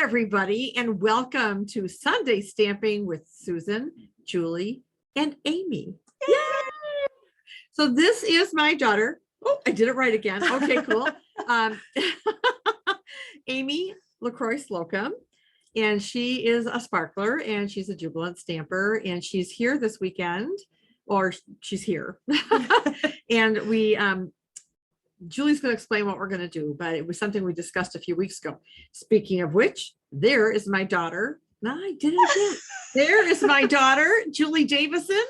everybody, and welcome to Sunday Stamping with Susan, Julie, and Aimee. Yay! So this is my daughter. Oh, I did it right again. Okay, cool. Aimee LaCroix-Slocum, and she is a sparkler, and she's a jubilant stamper, and she's here this weekend, or she's here. And we Julie's going to explain what we're going to do, but it was something we discussed a few weeks ago. Speaking of which, there is my daughter. No, I did it again. There is my daughter, Julie Davison.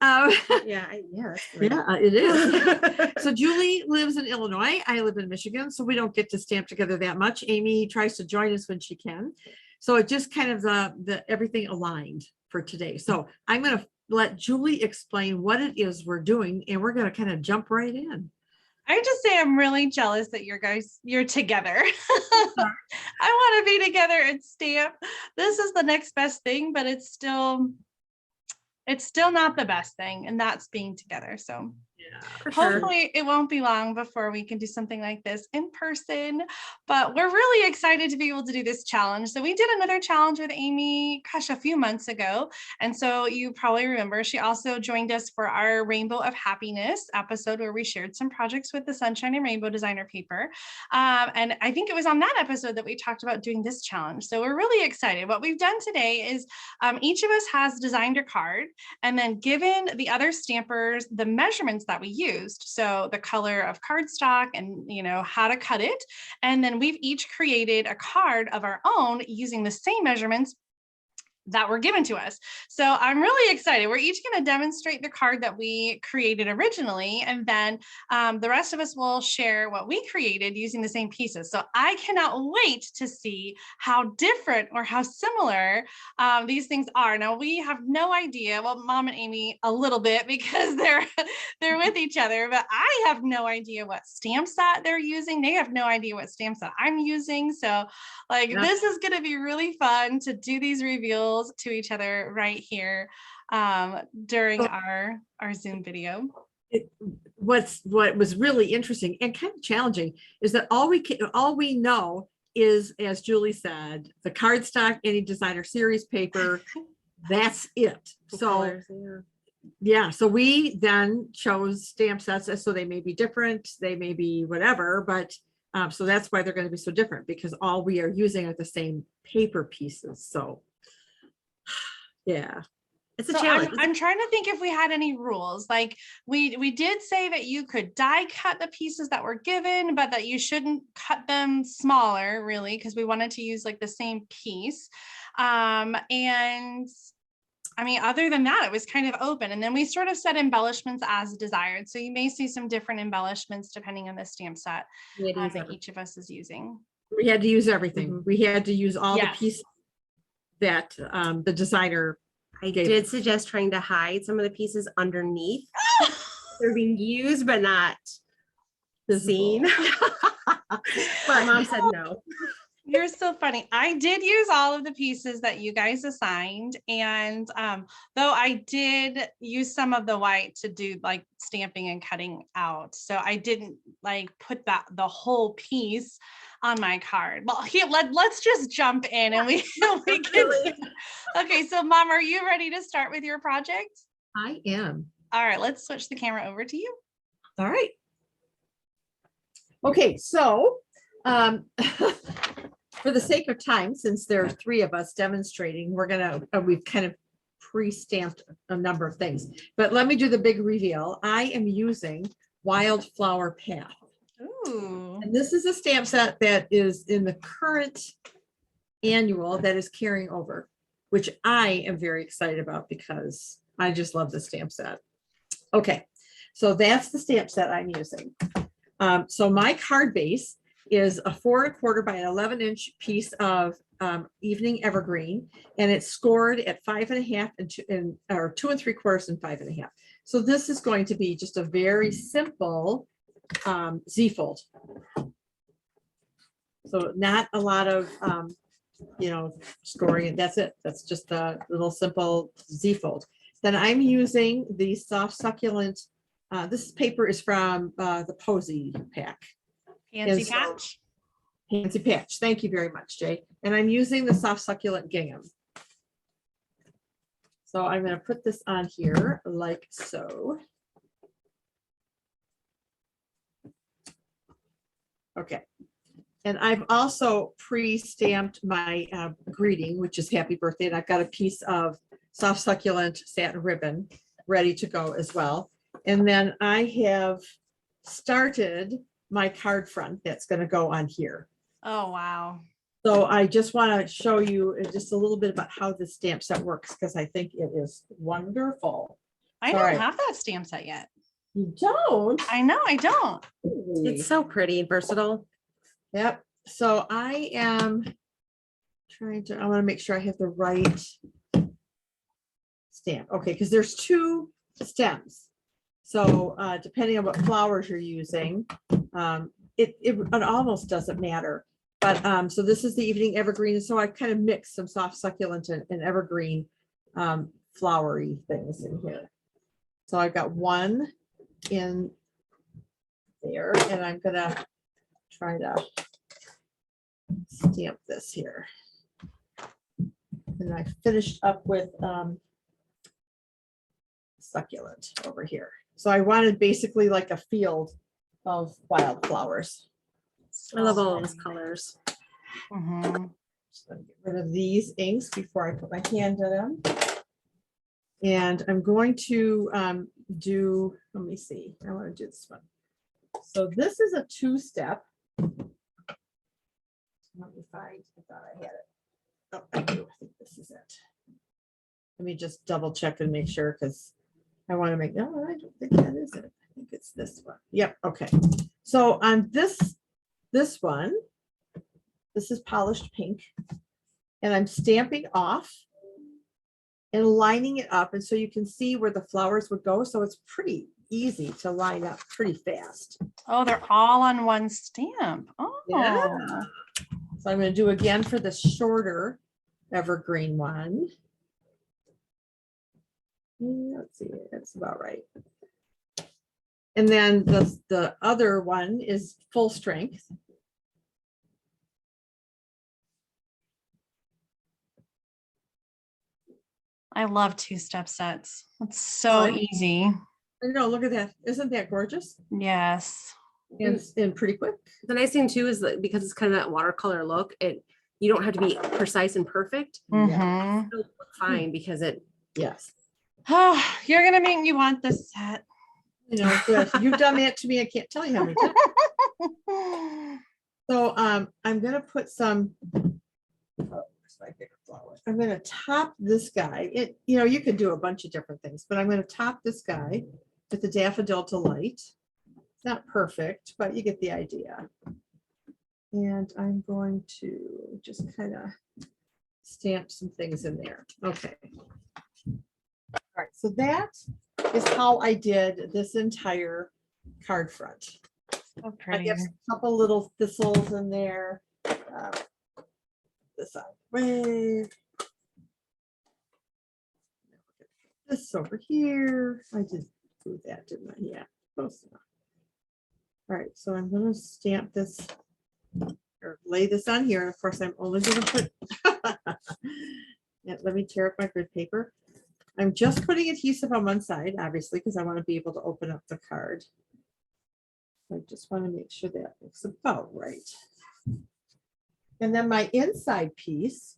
It is. So Julie lives in Illinois. I live in Michigan, so we don't get to stamp together that much. Aimee tries to join us when she can. So it just kind of the everything aligned for today. So I'm going to let Julie explain what it is we're doing, and we're going to kind of jump right in. I just say I'm really jealous that you're together. I want to be together and stamp. This is the next best thing, but it's still not the best thing, and that's being together. So yeah, hopefully it won't be long before we can do something like this in person, but we're really excited to be able to do this challenge. So we did another challenge with Aimee, gosh, a few months ago. And so you probably remember, she also joined us for our Rainbow of Happiness episode where we shared some projects with the Sunshine and Rainbow designer paper. And I think it was on that episode that we talked about doing this challenge. So we're really excited. What we've done today is each of us has designed a card and then given the other stampers the measurements that we used. So the color of cardstock and, how to cut it. And then we've each created a card of our own using the same measurements that were given to us. So I'm really excited. We're each going to demonstrate the card that we created originally, and then the rest of us will share what we created using the same pieces. So I cannot wait to see how different or how similar these things are. Now we have no idea. Well, Mom and Aimee a little bit because they're with each other, but I have no idea what stamp set they're using. They have no idea what stamp set I'm using. So this is going to be really fun to do these reveals to each other right here during our Zoom video. What was really interesting and kind of challenging is that all we know is, as Julie said, the cardstock, any designer series paper. That's it. So so we then chose stamp sets, so they may be different, they may be whatever, but so that's why they're going to be so different, because all we are using are the same paper pieces. So yeah, it's a challenge. I'm trying to think if we had any rules. Like we did say that you could die cut the pieces that were given, but that you shouldn't cut them smaller, really, because we wanted to use like the same piece. And I mean, other than that, it was kind of open. And then we sort of set embellishments as desired. So you may see some different embellishments depending on the stamp set that each of us is using. We had to use everything. Mm-hmm. We had to use all the pieces that the designer did suggest trying to hide some of the pieces underneath. They're being used, but not seen. But Mom said no. You're so funny. I did use all of the pieces that you guys assigned. And though I did use some of the white to do like stamping and cutting out. So I didn't put the whole piece on my card. Well, here, let's just jump in and we can. Okay, so Mom, are you ready to start with your project? I am. All right, let's switch the camera over to you. All right. Okay, so for the sake of time, since there are three of us demonstrating, we've kind of pre-stamped a number of things, but let me do the big reveal. I am using Wildflower Path. Ooh. And this is a stamp set that is in the current annual that is carrying over, which I am very excited about because I just love the stamp set. Okay, so that's the stamp set I'm using. So my card base is a 4 1/4 by an 11-inch piece of evening evergreen, and it's scored at 5 1/2 or 2 3/4 and 5 1/2. So this is going to be just a very simple Z-fold. So not a lot of scoring. That's it. That's just a little simple Z-fold. Then I'm using the soft succulent. This paper is from the Posy pack. Pansy patch. Pansy patch. Thank you very much, Jay. And I'm using the soft succulent gingham. So I'm going to put this on here like so. Okay. And I've also pre-stamped my greeting, which is happy birthday. And I've got a piece of soft succulent satin ribbon ready to go as well. And then I have started my card front that's going to go on here. Oh, wow. So I just want to show you just a little bit about how the stamp set works, because I think it is wonderful. I All don't right. have that stamp set yet. You don't? I know, I don't. It's so pretty and versatile. Yep. So I am trying to, I want to make sure I have the right stamp. Okay, because there's two stems. So depending on what flowers you're using, it almost doesn't matter. But so this is the evening evergreen. So I kind of mixed some soft succulent and evergreen flowery things in here. So I've got one in there, and I'm gonna try to stamp this here. And I finished up with succulent over here. So I wanted basically like a field of wildflowers. I love all those colors. Mhm. Just gonna get rid of these inks before I put my hand in them. And I'm going to do, let me see, I want to do this one. So this is a two-step. Let me find, I thought I had it. Oh, I do, I think this is it. Let me just double check and make sure, because I want to make, no, I don't think that is it. I think it's this one. Yep, okay. So on this one, this is polished pink, and I'm stamping off and lining it up, and so you can see where the flowers would go. So it's pretty easy to line up pretty fast. Oh, they're all on one stamp. Oh, Yeah. So I'm going to do again for the shorter evergreen one. Let's see, that's about right. And then the other one is full strength. I love two-step sets. It's so easy. I know, look at that. Isn't that gorgeous? Yes. And pretty quick. The nice thing too is that because it's kind of that watercolor look, you don't have to be precise and perfect. Mhm. It'll look fine because it. Yes. Oh, you're gonna make me want this set. You know, good. You've done that to me. I can't tell you how many times. So I'm gonna put some. I'm gonna top this guy. You know, you could do a bunch of different things, but I'm gonna top this guy with the Daffodil Delight. It's not perfect, but you get the idea. And I'm going to just kind of stamp some things in there. Okay. All right, so that is how I did this entire card front. So I pretty. have a couple little thistles in there. This out of the way. This over here. I just do that, didn't I? Yeah, close enough. All right, so I'm going to stamp this or lay this on here. Of course, I'm only going to put. Yeah, let me tear up my grid paper. I'm just putting adhesive on one side, obviously, because I want to be able to open up the card. I just want to make sure that looks about right. And then my inside piece,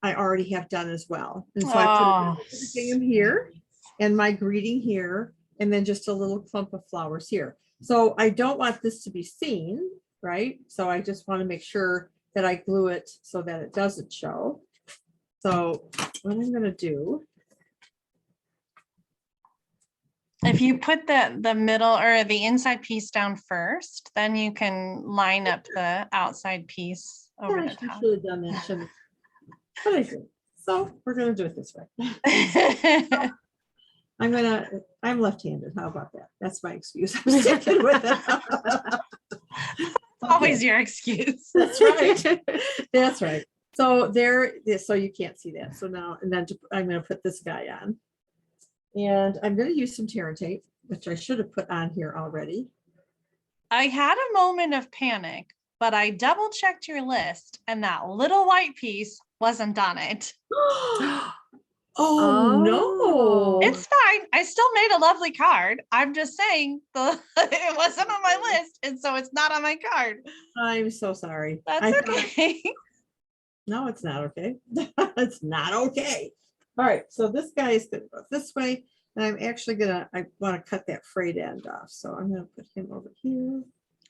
I already have done as well. And so I put the gingham here and my greeting here, and then just a little clump of flowers here. So I don't want this to be seen, right? So I just want to make sure that I glue it so that it doesn't show. So what I'm going to do. If you put the middle or the inside piece down first, then you can line up the outside piece over the I top. should have done that, shouldn't I? But I did. So we're going to do it this way. I'm left-handed. How about that? That's my excuse. I'm sticking with it. Always your excuse. That's right. That's right. So there, so you can't see that. So now, and then I'm going to put this guy on. And I'm going to use some Terra tape, which I should have put on here already. I had a moment of panic but I double checked your list and that little white piece wasn't on it. Oh no. It's fine. I still made a lovely card. I'm just saying it wasn't on my list, and so it's not on my card. I'm so sorry. That's okay. No, it's not okay. It's not okay. All right, so this guy is gonna go this way, and I'm actually I want to cut that frayed end off. So I'm gonna put him over here.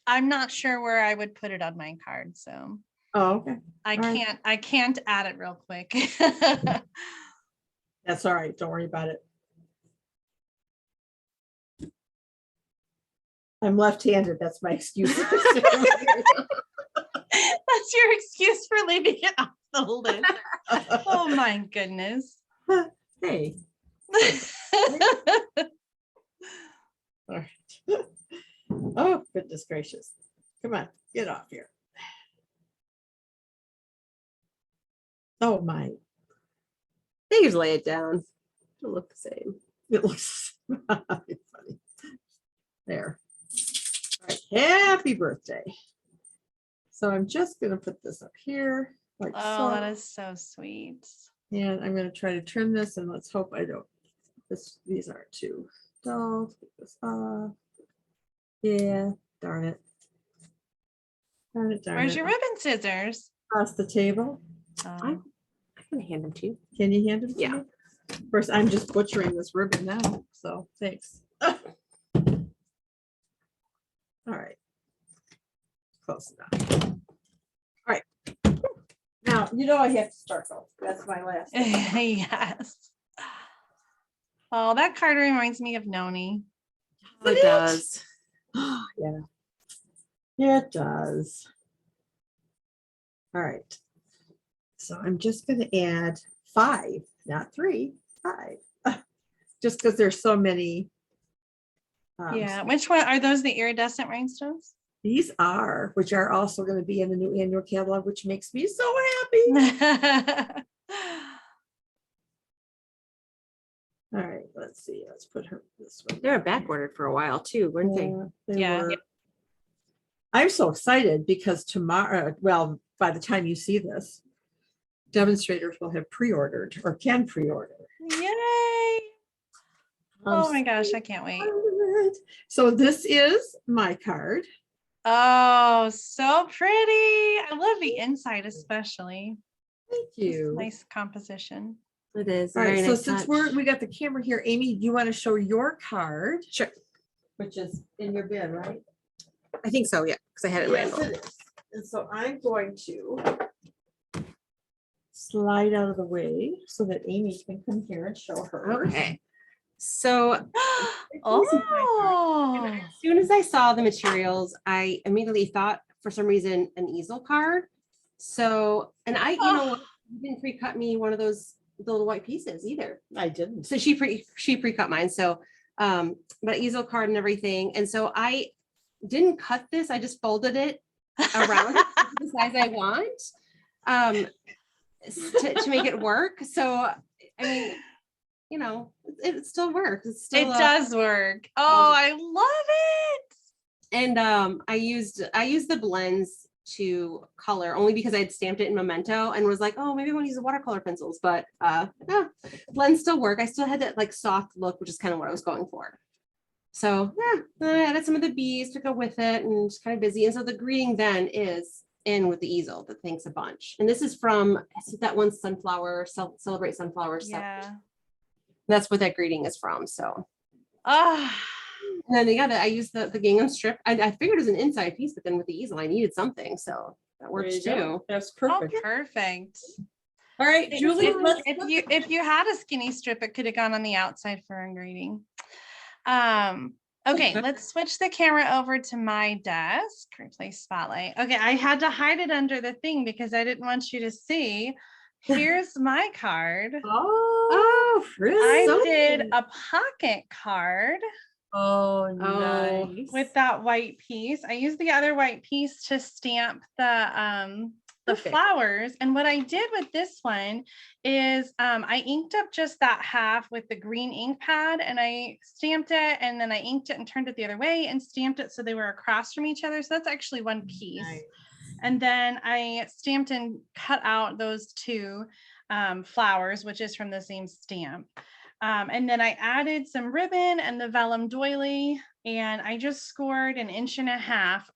I'm not sure where I would put it on my card, so Oh, okay. I can't add it real quick. That's all right. Don't worry about it. I'm left-handed. That's my excuse. That's your excuse for leaving it off the list. Oh my goodness. Hey. All right. Oh, goodness gracious. Come on, get off here. Oh my. They just lay it down. It'll look the same. It looks funny. There. All right. Happy birthday. So I'm just going to put this up here. Like Oh, so. that is so sweet. And I'm going to try to trim this, and let's hope I don't. These aren't too dull. Take this off. Yeah, darn it. Darn it, darn Where's it. your ribbon scissors? Across the table. Oh. I can hand them to you. Can you hand them to Yeah. me? Of course, I'm just butchering this ribbon now, so thanks. All right. Close enough. All right. Now, you know I have to sparkle. That's my last thing. Yes. Oh, that card reminds me of Noni. It does. Yeah. Yeah, it does. All right. So I'm just going to add 5, not 3, 5. Just because there's so many. Yeah. Which one are those? The iridescent rhinestones? These are, which are also going to be in the new annual catalog, which makes me so happy. All right, let's see. Let's put her this way. They were back ordered for a while too, weren't they? They Yeah. were. I'm so excited because tomorrow, well, by the time you see this, demonstrators will have pre-ordered or can pre-order. Yay. Oh my gosh, I can't wait. So this is my card. Oh, so pretty. I love the inside especially. Thank you. Nice composition. It is. All right, Very so nice since touch. we got the camera here, Amy, do you want to show your card? Sure. Which is in your bin, right? I think so, yeah, because I had it in my Yes, envelope. it is. And so I'm going to slide out of the way so that Amy can come here and show her. Okay. So Oh, as soon as I saw the materials, I immediately thought for some reason an easel card. So, and you know what, you didn't pre-cut me one of those little white pieces either. I didn't. So she pre-cut mine. So, but easel card and everything. And so I didn't cut this. I just folded it around the size I want, to make it work. So, I mean, you know, it still works. It's still, it does work. Oh, I love it. And I used the blends to color only because I had stamped it in Memento and was like, oh, maybe I want to use the watercolor pencils, but no, blends still work. I still had that like soft look, which is kind of what I was going for. So yeah, I added some of the bees to go with it and just kind of busy. And so the greeting then is in with the easel that thanks a bunch. And this is from that one sunflower, celebrate sunflower stuff. Yeah. That's what that greeting is from. So Ah, and then yeah, I used the gingham strip. I figured it was an inside piece, but then with the easel, I needed something. So that works too. That's oh, perfect. perfect. All right, Julie, If you had a skinny strip, it could have gone on the outside for a greeting. Okay, let's switch the camera over to my desk. Replace spotlight. Okay, I had to hide it under the thing because I didn't want you to see. Here's my card. Oh, I did a pocket card Oh, nice. with that white piece. I used the other white piece to stamp the Perfect. flowers. And what I did with this one is I inked up just that half with the green ink pad and I stamped it, and then I inked it and turned it the other way and stamped it so they were across from each other. So that's actually one piece. Nice. And then I stamped and cut out those two flowers, which is from the same stamp. And then I added some ribbon and the vellum doily, and I just scored 1.5 inches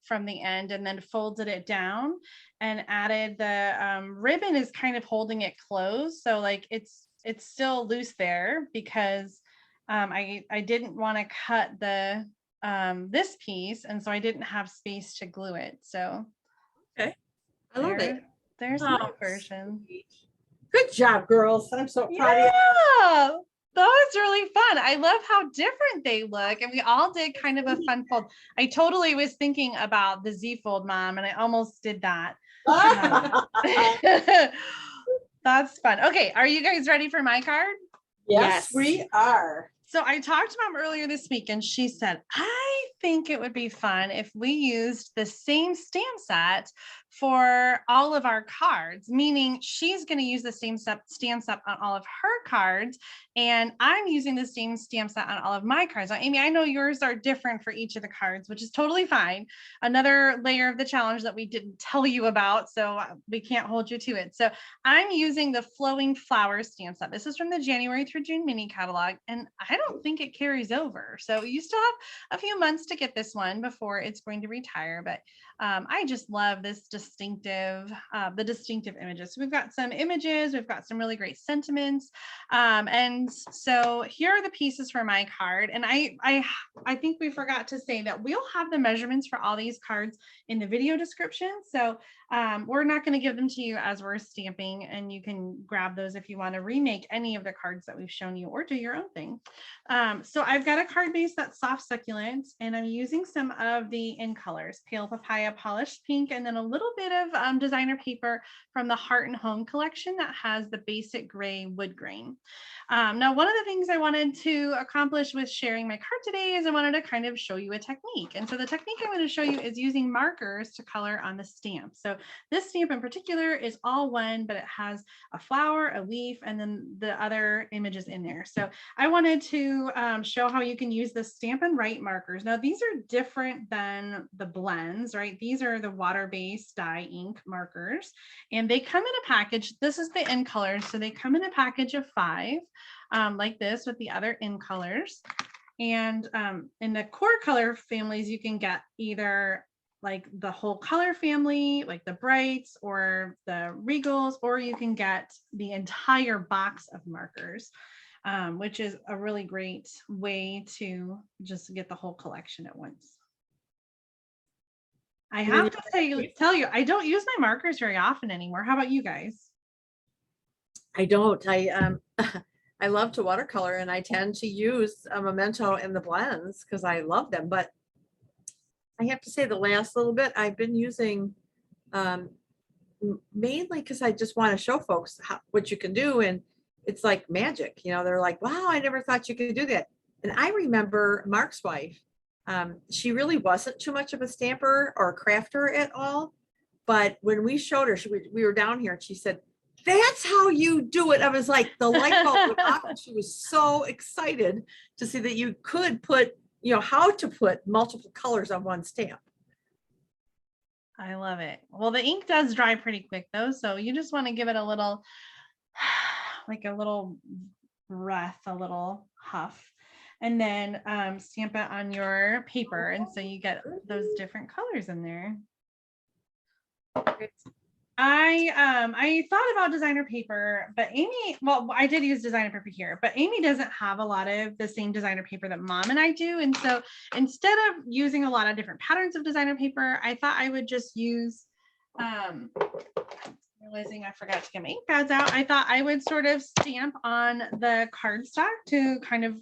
from the end and then folded it down and added the ribbon is kind of holding it closed. So like it's still loose there because I didn't want to cut the this piece, and so I didn't have space to glue it. So I love it. There's Oh, my version. Good job, girls. I'm so proud of you. Yeah, that was really fun. I love how different they look. And we all did kind of a fun fold. I totally was thinking about the Z fold, Mom, and I almost did that. That's fun. Okay, are you guys ready for my card? Yes, we are. So I talked to Mom earlier this week and she said, I think it would be fun if we used the same stamp set for all of our cards, meaning she's going to use the same stamp set on all of her cards. And I'm using the same stamp set on all of my cards. Now, Aimee, I know yours are different for each of the cards, which is totally fine. Another layer of the challenge that we didn't tell you about, so we can't hold you to it. So I'm using the Flowing Flower stamp set. This is from the January through June mini catalog, and I don't think it carries over. So you still have a few months to get this one before it's going to retire, but I just love this distinctive, the distinctive images. So we've got some images, we've got some really great sentiments. And so here are the pieces for my card. And I think we forgot to say that we'll have the measurements for all these cards in the video description. So we're not going to give them to you as we're stamping, and you can grab those if you want to remake any of the cards that we've shown you or do your own thing. So I've got a card base that's soft succulent, and I'm using some of the in colors, Pale Papaya Polished Pink, and then a little bit of designer paper from the Heart and Home collection that has the basic gray wood grain. Now, one of the things I wanted to accomplish with sharing my card today is I wanted to kind of show you a technique. And so the technique I'm going to show you is using markers to color on the stamp. So this stamp in particular is all one, but it has a flower, a leaf, and then the other images in there. So I wanted to show how you can use the Stampin' Write markers. Now, these are different than the blends, right? These are the water-based dye ink markers, and they come in a package. This is the in colors. So they come in a package of 5. Like this with the other in colors. And in the core color families, you can get either like the whole color family, like the brights or the regals, or you can get the entire box of markers, which is a really great way to just get the whole collection at once. I have to tell you, I don't use my markers very often anymore. How about you guys? I don't. I love to watercolor, and I tend to use a Memento in the blends because I love them. But I have to say the last little bit I've been using mainly because I just want to show folks what you can do. And it's like magic, you know, they're like, wow, I never thought you could do that. And I remember Mark's wife, she really wasn't too much of a stamper or a crafter at all. But when we showed her, we were down here and she said, that's how you do it. I was like, the light bulb went off, and she was so excited to see that you could put, you know, how to put multiple colors on one stamp. I love it. Well, the ink does dry pretty quick though, so you just want to give it a little, like a little breath, a little huff, and then stamp it on your paper, and so you get those different colors in there. I thought about designer paper, but Aimee, well, I did use designer paper here, but Aimee doesn't have a lot of the same designer paper that Mom and I do. And so instead of using a lot of different patterns of designer paper, I thought I would just use, realizing I forgot to get my ink pads out, I thought I would sort of stamp on the cardstock to kind of,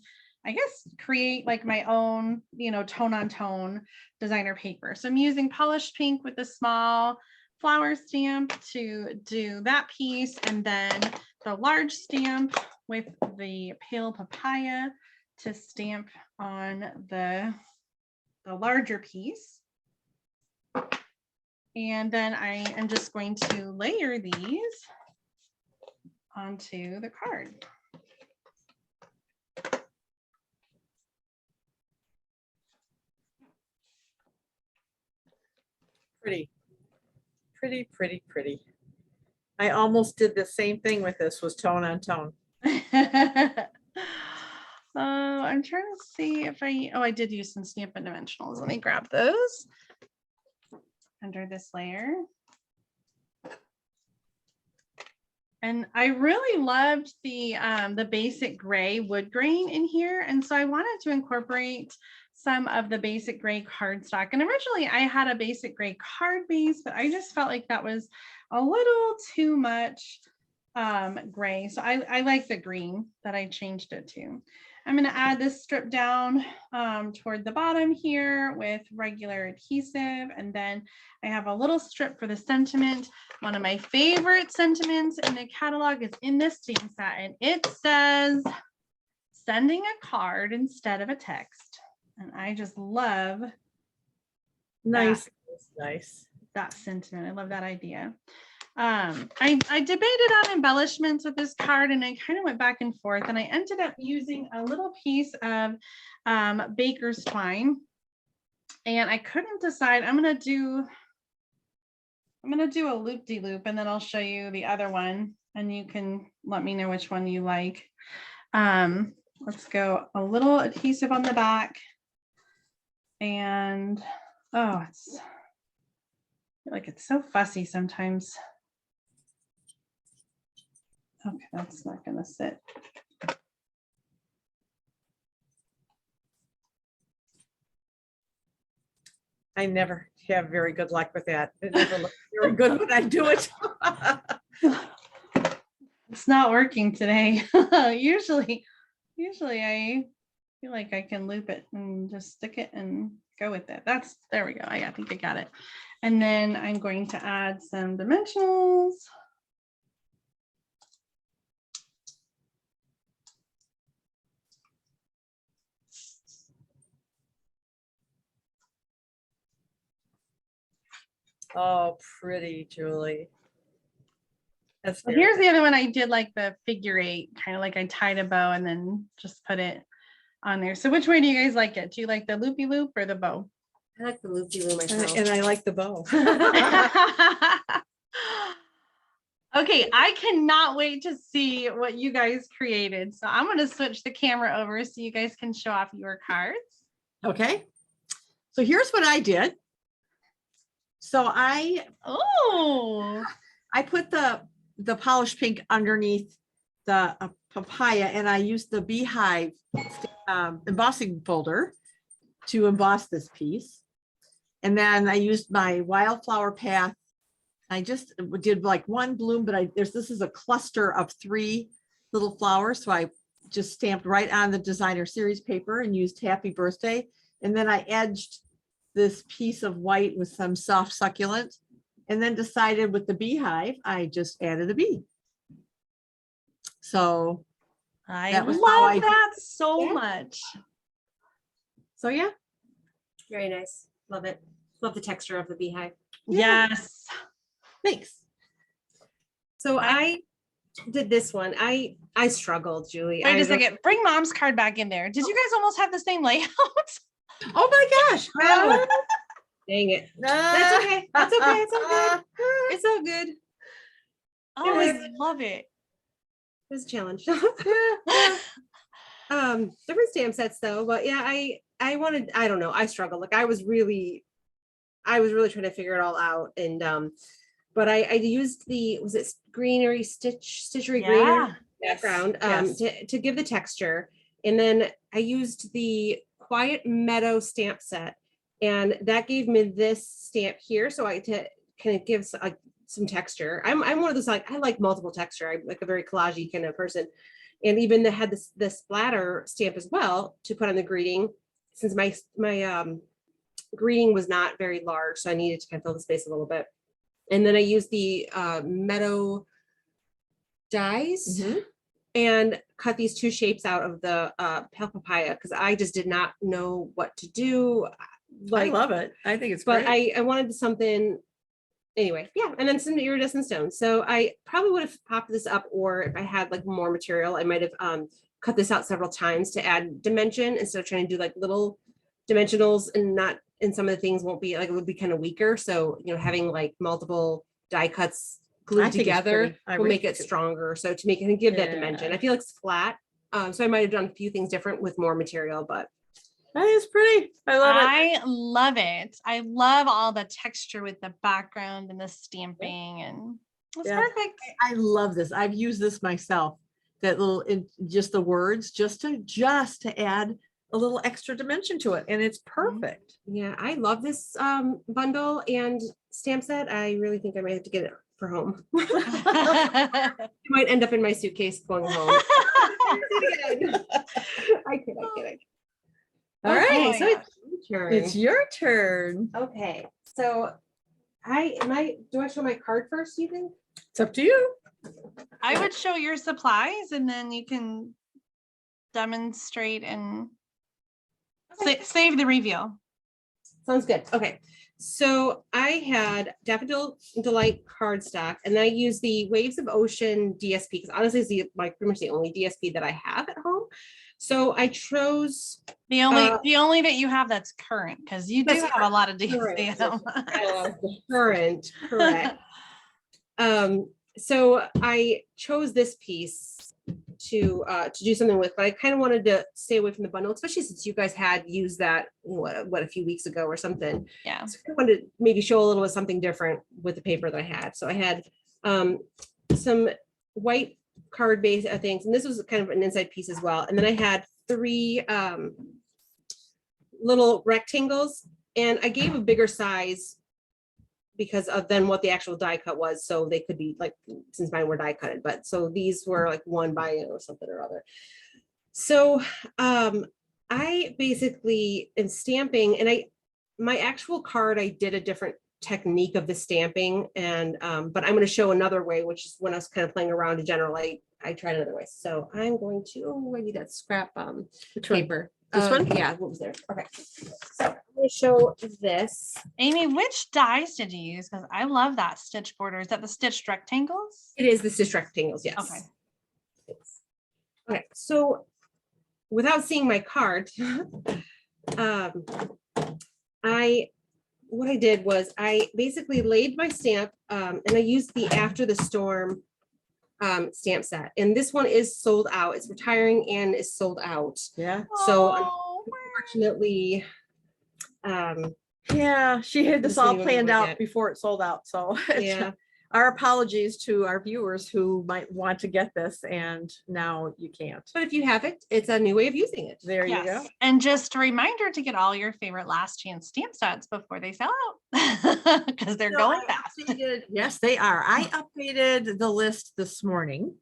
I guess, create like my own, you know, tone on tone designer paper. So I'm using polished pink with a small flower stamp to do that piece, and then the large stamp with the Pale Papaya to stamp on the larger piece. And then I am just going to layer these onto the card. Pretty. pretty, pretty, pretty. I almost did the same thing with this, was tone on tone. I'm trying to see if I did use some Stampin' Dimensionals. Let me grab those under this layer. And I really loved the basic gray wood grain in here. And so I wanted to incorporate some of the basic gray cardstock. And originally I had a basic gray card base, but I just felt like that was a little too much gray. So I like the green that I changed it to. I'm going to add this strip down toward the bottom here with regular adhesive. And then I have a little strip for the sentiment. One of my favorite sentiments in the catalog is in this stamp set, and it says, sending a card instead of a text. And I just love Nice, nice. that sentiment. I love that idea. I debated on embellishments with this card, and I kind of went back and forth, and I ended up using a little piece of baker's twine, and I couldn't decide. I'm gonna do a loop-de-loop, and then I'll show you the other one, and you can let me know which one you like. Let's go a little adhesive on the back, and oh, I feel like it's so fussy sometimes. Okay, that's not gonna sit. I never have very good luck with that. It never looks very good when I do it. It's not working today. Usually I feel like I can loop it and just stick it and go with it. There we go. I think I got it. And then I'm going to add some dimensionals. Oh, pretty, Julie. That's So very here's the other one. I did like the figure 8, kind of like I tied a bow and then just put it on there. So which way do you guys like it? Do you like the loopy loop or the bow? I like the loop-de-loop myself. And I like the bow. Okay, I cannot wait to see what you guys created. So I'm going to switch the camera over so you guys can show off your cards. Okay. So here's what I did. So I put the polished pink underneath the papaya, and I used the beehive embossing folder to emboss this piece. And then I used my Wildflower path. I just did like one bloom, but this is a cluster of 3 little flowers. So I just stamped right on the designer series paper and used happy birthday. And then I edged this piece of white with some soft succulent, and then decided with the beehive, I just added a bee. So I that was how love that so much. So yeah. Very nice. Love it. Love the texture of the beehive. Yes. Thanks. So I did this one. I struggled, Julie. Wait a second. Bring mom's card back in there. Did you guys almost have the same layout? Oh my gosh. Oh, dang it. That's okay. That's okay. It's all good. It's all good. Oh, I love it. It was a challenge. Different stamp sets though, but yeah, I don't know. I struggled. Like I was really trying to figure it all out. And but I used was it greenery stitchery greener background to give the texture. And then I used the Quiet Meadow stamp set, and that gave me this stamp here. So to kind of give some texture. I'm one of those, like, I like multiple texture. I'm like a very collagey kind of person. And even had this splatter stamp as well to put on the greeting, since my greeting was not very large. So I needed to kind of fill the space a little bit. And then I used the meadow dies and cut these 2 shapes out of the pale papaya, because I just did not know what to do. I love it. I think it's but great. I wanted something anyway. Yeah. And then some iridescent stones. So I probably would have popped this up, or if I had like more material, I might have cut this out several times to add dimension instead of trying to do like little dimensionals, and some of the things won't be like, it would be kind of weaker. So, having like multiple die cuts I glued think it's together pretty. I will really make it do. stronger. So to make it give that dimension, Yeah. I feel like it's flat. So I might have done a few things different with more material, but That is pretty. I love it. I love it. I love all the texture with the background and the stamping, and it's Yeah. perfect. I love this. I've used this myself. That little, just the words, just to add a little extra dimension to it, and it's perfect. yeah, I love this bundle and stamp set. I really think I might have to get it for home. It might end up in my suitcase going home. I kid. All right, Okay, so it's your turn. it's your turn. Okay, so do I show my card first, do you think? It's up to you. I would show your supplies, and then you can demonstrate and save the reveal. Sounds good. Okay. So I had Daffodil Delight cardstock, and then I used the Waves of Ocean DSP because honestly, it's pretty much the only DSP that I have at home. So I chose The only that you have that's current, because you do That's have a lot of current. DSP. current, correct. So I chose this piece to do something with, but I kind of wanted to stay away from the bundle, especially since you guys had used that what a few weeks ago or something. Yeah. So I wanted to maybe show a little bit something different with the paper that I had. So I had some white card base things, and this was kind of an inside piece as well. And then I had 3 little rectangles, and I gave a bigger size because of then what the actual die cut was. So they could be like, since mine were die cutted, but so these were like 1 by or something or other. So I basically am stamping, and my actual card, I did a different technique of the stamping, and but I'm going to show another way, which is when I was kind of playing around in general, I tried another way. So I'm going to, I need that scrap paper. This one? Yeah, what was there? Okay. So I'm going to show this. Amy, which dies did you use? Because I love that stitch border. Is that the stitched rectangles? It is the stitch rectangles, yes. Okay. Okay, so without seeing my card, what I did was I basically laid my stamp, and I used the After the Storm stamp set, and this one is sold out. It's retiring and is sold out. Yeah. So Oh, unfortunately, Yeah, she had this This all one you planned would out get. before it sold out. So yeah, our apologies to our viewers who might want to get this, and now you can't. but if you have it, it's a new way of using it. There you go. yes. And just a reminder to get all your favorite last chance stamp sets before they sell out, because they're No, going I fast. updated- Yes, they are. I updated the list this morning,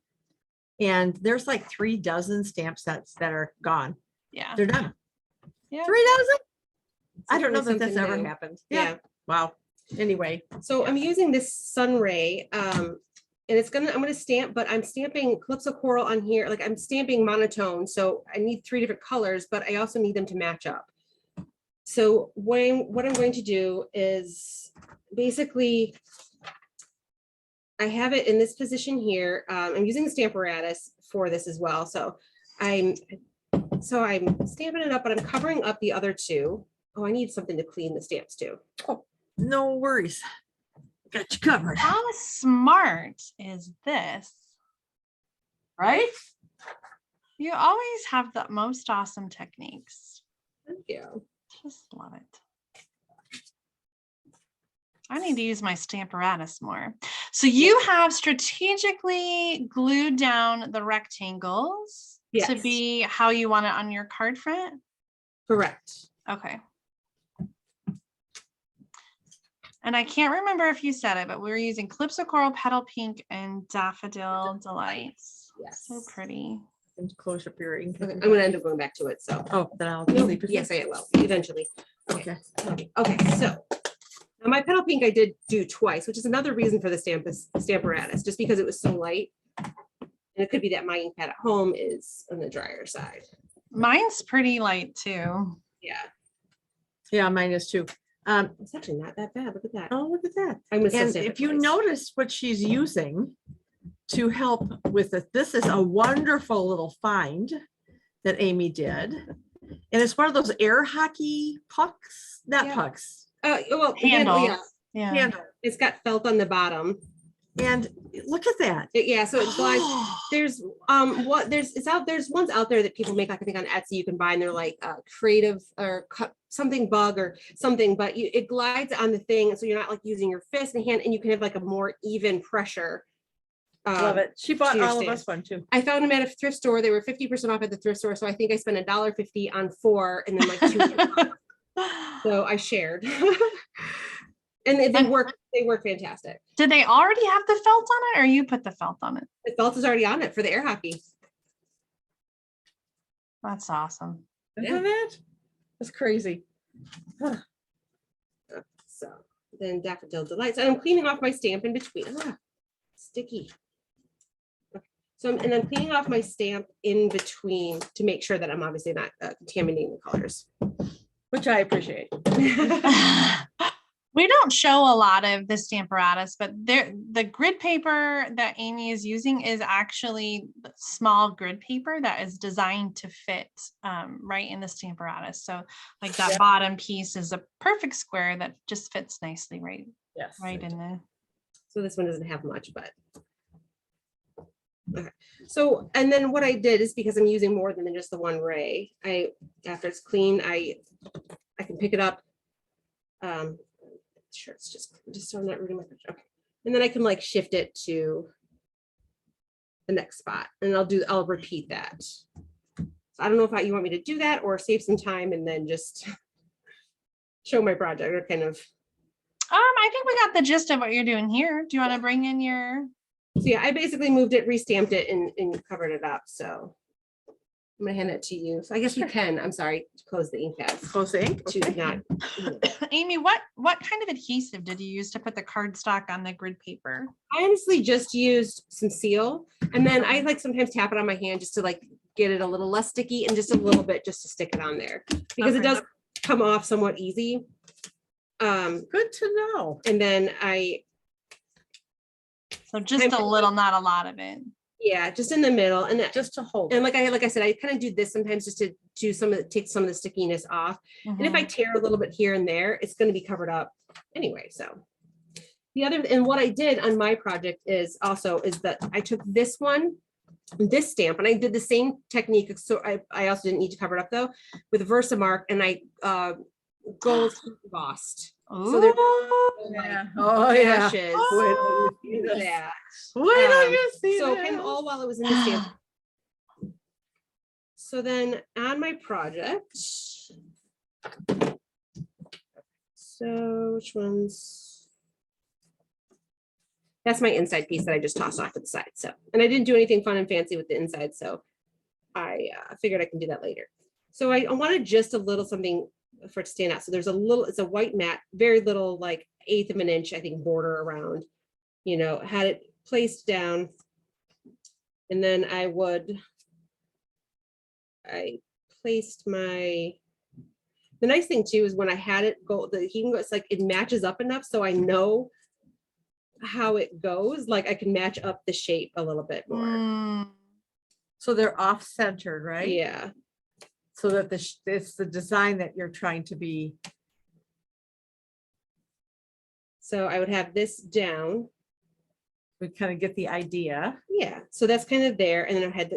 and there's like 3 dozen stamp sets that are gone. Yeah. They're done. Yeah. 3 dozen. I don't know Something that that's ever new. happened. Yeah. Wow. Anyway, So I'm using this Sunray, and I'm gonna stamp, but I'm stamping Calypso Coral on here. Like I'm stamping monotone. So I need 3 different colors, but I also need them to match up. So what I'm going to do is basically, I have it in this position here. I'm using the stamp apparatus for this as well. So I'm stamping it up, but I'm covering up the other 2. Oh, I need something to clean the stamps too. no worries. Got you covered. How smart is this? Right? You always have the most awesome techniques. Thank you. Just love it. I need to use my Stamparatus more. So you have strategically glued down the rectangles to Yes. be how you want it on your card front. Correct. Okay. And I can't remember if you said it, but we were using Calypso Coral, Petal Pink, and Daffodil Delights. Yes. So pretty. And close up your ink. Okay, I'm gonna end up going back to it, so. Oh, then I'll No, sleep. yes, I will, eventually. Okay. Okay, so. Now my Petal Pink I did do twice, which is another reason for the Stamparatus, just because it was so light. And it could be that my ink pad at home is on the drier side. Mine's pretty light too. Yeah, Yeah, mine is too. it's actually not that bad, look at that. Oh, look at that. I'm gonna still And stamp it if you twice. notice what she's using to help with it, this is a wonderful little find that Amy did. And it's one of those air hockey pucks, not Yeah. pucks, Well, Handles. yeah, Yeah. handle. It's got felt on the bottom. And look at that. Yeah, so it glides. There's there's ones out there that people make, like I think on Etsy you can buy, and they're like creative or something bug or something, but it glides on the thing, so you're not like using your fist and hand, and you can have like a more even pressure. Love it. She bought to your all of stamp. us one too. I found them at a thrift store. They were 50% off at the thrift store, so I think I spent $1.50 on 4, and then like 2. So I shared. And they work fantastic. Did they already have the felt on it, or you put the felt on it? The felt is already on it for the air hockey. That's awesome. Isn't it? That's crazy. So then Daffodil Delights, and I'm cleaning off my stamp in between. Sticky. Okay. So and I'm cleaning off my stamp in between to make sure that I'm obviously not contaminating the colors. Which I appreciate. We don't show a lot of the Stamparatus, but the grid paper that Aimee is using is actually small grid paper that is designed to fit right in the Stamparatus. So like that bottom piece is a perfect square that just fits nicely right in there. So this one doesn't have much, but okay. So, and then what I did is, because I'm using more than just the one ray, after it's clean, I can pick it up. Sure, it's just so I'm not reading my picture. Okay. And then I can like shift it to the next spot, and I'll repeat that. So I don't know if you want me to do that or save some time and then just show my project, or kind of. I think we got the gist of what you're doing here. Do you want to bring in your? So yeah, I basically moved it, restamped it, and covered it up. So I'm gonna hand it to you. So I guess you can. I'm sorry, close the ink pads. Close the ink. To not. Aimee, what kind of adhesive did you use to put the cardstock on the grid paper? I honestly just used some seal, and then I like sometimes tap it on my hand just to like get it a little less sticky, and just a little bit just to stick it on there, because it does come off somewhat easy. Good to know. And then So just a little, not a lot of it. Yeah, just in the middle, and Just to hold. and like I said, I kind of do this sometimes just to do take some of the stickiness off. And if I tear a little bit here and there, it's going to be covered up anyway. So and what I did on my project is that I took this this stamp, and I did the same technique. So I also didn't need to cover it up though, with Versamark, and I gold embossed. So they're ashes. Yeah. Wait till you see So this. kind of all while it was in the stamp. So then on my project, so which ones? That's my inside piece that I just tossed off to the side. So, and I didn't do anything fun and fancy with the inside, so I figured I can do that later. So I wanted just a little something for it to stand out. So there's it's a white mat, very little, like 1/8 of an inch, I think, border around, had it placed down. And then I placed the nice thing too is when I had it go, it's like it matches up enough, so I know how it goes. Like I can match up the shape a little bit more. So they're off centered, right? Yeah. So that it's the design that you're trying to be. So I would have this down. We kind of get the idea. Yeah. So that's kind of there. And then I had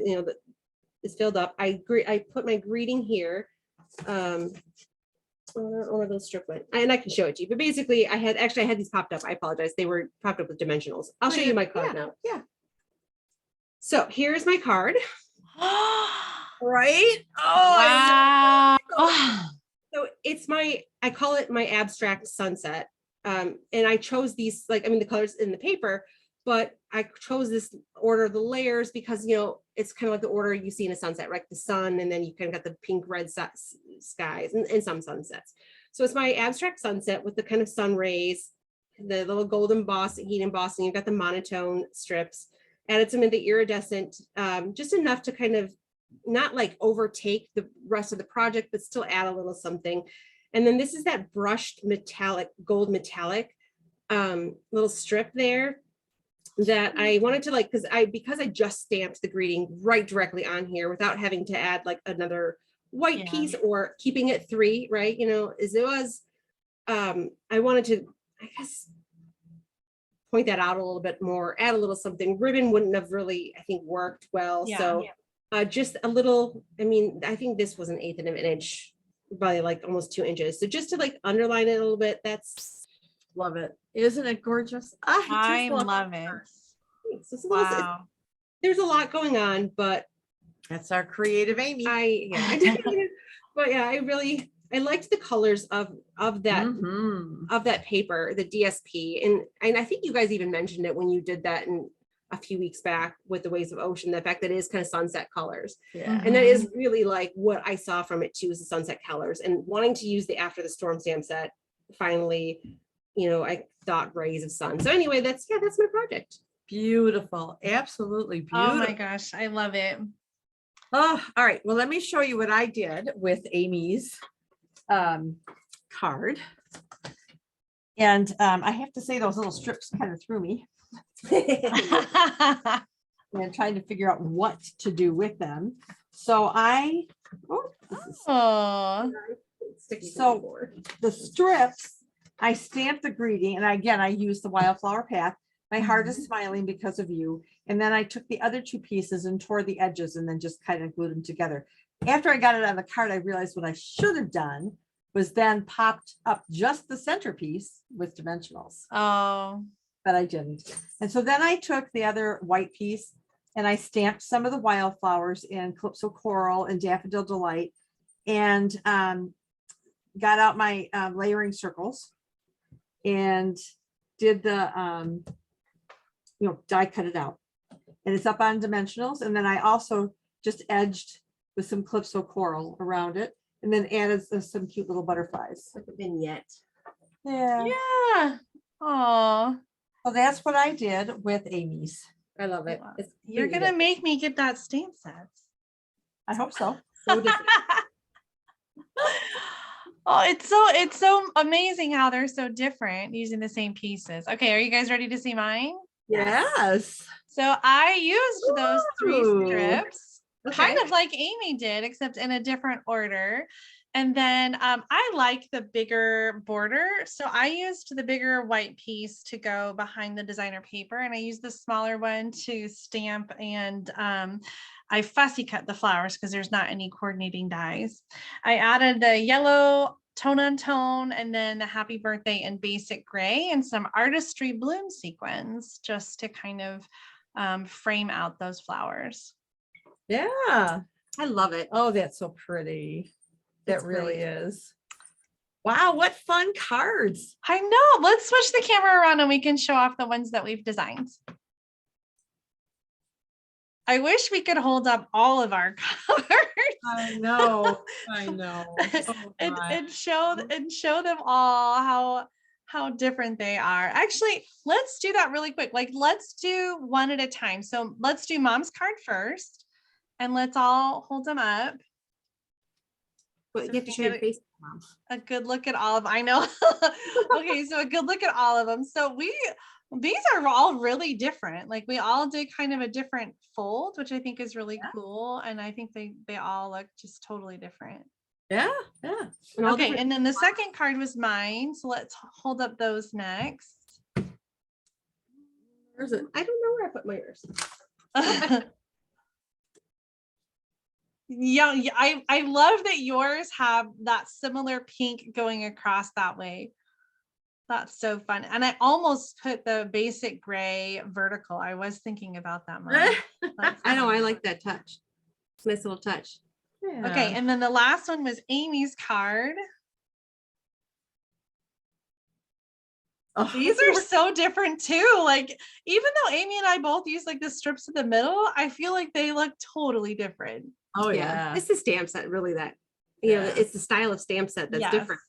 it's filled up. I put my greeting here. One of those strip went, and I can show it to you. But basically, I had these popped up. I apologize. They were popped up with dimensionals. I'll show you my card now. Yeah. So here's my card. Right? Wow. So it's I call it my abstract sunset. And I chose these, the colors in the paper, but I chose this order of the layers because, it's kind of like the order you see in a sunset, right? The sun, and then you kind of got the pink, red skies and some sunsets. So it's my abstract sunset with the kind of sun rays, the little gold heat embossing. You've got the monotone strips, added some of the iridescent, just enough to kind of not like overtake the rest of the project, but still add a little something. And then this is that brushed gold metallic little strip there that I wanted to because I just stamped the greeting right directly on here without having to add like another white piece or keeping it 3, right? As it was, I wanted to, I guess, point that out a little bit more, add a little something. Ribbon wouldn't have really, I think, worked well. Yeah. So just a little, I mean, I think this was 1/8 of an inch, probably like almost 2 inches. So just to like underline it a little bit, that's Love it. Isn't it gorgeous? I just love it. it's just a little, Wow. there's a lot going on, but That's our creative Amy. I did. But yeah, I liked the colors of that Mhm. of that paper, the DSP. And I think you guys even mentioned it when you did that in a few weeks back with the Waves of Ocean, the fact that it is kind of sunset colors. Yeah. And that is really like what I saw from it too, is the sunset colors, and wanting to use the After the Storm stamp set. Finally, I thought rays of sun. So anyway, that's my project. Beautiful. Absolutely beautiful. Oh my gosh, I love it. Oh, all right. Well, let me show you what I did with Amy's card. And I have to say those little strips kind of threw me. And trying to figure out what to do with them. So Oh, the strips, I stamped the greeting, and again, I used the Wildflower path. My heart is smiling because of you. And then I took the other 2 pieces and tore the edges and then just kind of glued them together. After I got it on the card, I realized what I should have done was then popped up just the centerpiece with dimensionals, oh, but I didn't. And so then I took the other white piece and I stamped some of the wildflowers in Calypso Coral and Daffodil Delight, and got out my layering circles and did the die cut it out, and it's up on dimensionals. And then I also just edged with some Calypso Coral around it, and then added some cute little butterflies. Like a vignette. Yeah. yeah. Oh, So that's what I did with Amy's. I love it. It's you're really gonna good. make me get that stamp set. I hope so. So different. Oh, it's so amazing how they're so different using the same pieces. Okay, are you guys ready to see mine? Yes. So I used those 3 Ooh. strips, kind Okay. of like Amy did, except in a different order. And then I like the bigger border. So I used the bigger white piece to go behind the designer paper, and I used the smaller one to stamp, and I fussy cut the flowers because there's not any coordinating dies. I added the yellow tone on tone, and then the happy birthday in basic gray, and some artistry bloom sequins just to kind of frame out those flowers. Yeah. I love it. Oh, that's so pretty. That It's really great. is. Wow, what fun cards. I know. Let's switch the camera around and we can show off the ones that we've designed. I wish we could hold up all of our colors I know. I know. Oh, and my. show them all how different they are. Actually, let's do that really quick. Like, let's do one at a time. So let's do Mom's card first, and let's all hold them up. But So you have to if show you your get face. Mom. a good look at all of, I know. Okay, so a good look at all of them. So these are all really different. Like, we all did kind of a different fold, which I think is really cool. And I think they all look just totally different. Yeah, yeah. And all Okay, different- and then the second card was mine. So let's hold up those next. Where's it? I don't know where I put my yours. Yeah, I love that yours have that similar pink going across that way. That's so fun. And I almost put the basic gray vertical. I was thinking about that, Mom. That's I know, fun. I like that touch. It's a nice little touch. Okay, and then the last one was Amy's card. Oh, These are so different too. Like, even though Amy and I both use like the strips in the middle, I feel like they look totally different. oh yeah. It's the stamp set, really, that, Yeah. it's the style of stamp set that's Yes. different.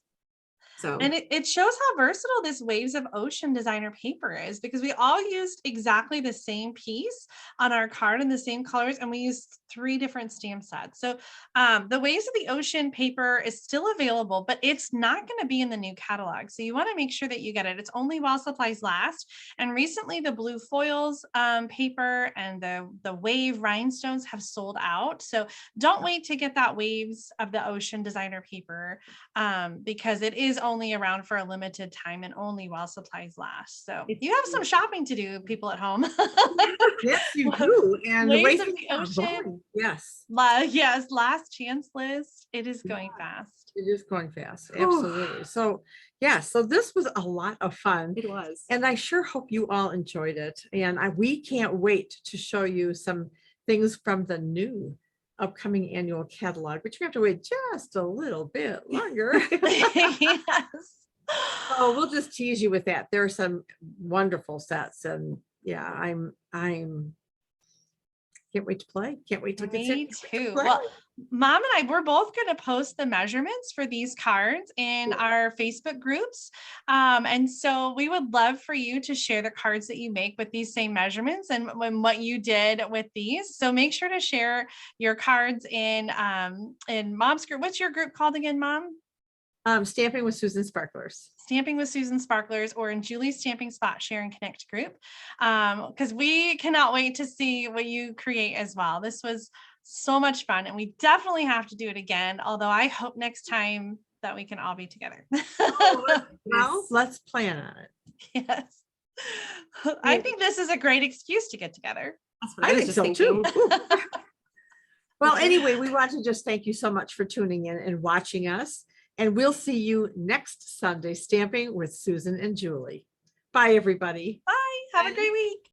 So, And it shows how versatile this Waves of Ocean designer paper is, because we all used exactly the same piece on our card in the same colors, and we used 3 different stamp sets. So the Waves of the Ocean paper is still available, but it's not going to be in the new catalog. So you want to make sure that you get it. It's only while supplies last. And recently the blue foils paper and the wave rhinestones have sold out. So don't wait to get that Waves of the Ocean designer paper because it is only around for a limited time and only while supplies last. So It's you have some shopping to do, people at home. Yes, you do. And the way Waves of things the are ocean. going, yes, Yes, last chance list. It is going fast. it is going fast. Absolutely. So, yeah, so this was a lot of fun. It was. And I sure hope you all enjoyed it. And we can't wait to show you some things from the new upcoming annual catalog, but you have to wait just a little bit longer. Yes. So we'll just tease you with that. There are some wonderful sets, and yeah, I'm can't wait to play. Can't wait to get Me to too. play. Well, Mom and I, we're both going to post the measurements for these cards in our Facebook groups. And so we would love for you to share the cards that you make with these same measurements and what you did with these. So make sure to share your cards in Mom's group. What's your group called again, Mom? Stamping with Susan Sparklers. Stamping with Susan Sparklers, or in Julie's Stamping Spot Share and Connect group. Because we cannot wait to see what you create as well. This was so much fun, and we definitely have to do it again. Although I hope next time that we can all be together. Well, let's plan on it. Yes. I think this is a great excuse to get together. That's what I I was think just so thinking. too. Well, anyway, we want to just thank you so much for tuning in and watching us. And we'll see you next Sunday, Stamping with Susan and Julie. Bye, everybody. Bye. Have a great week.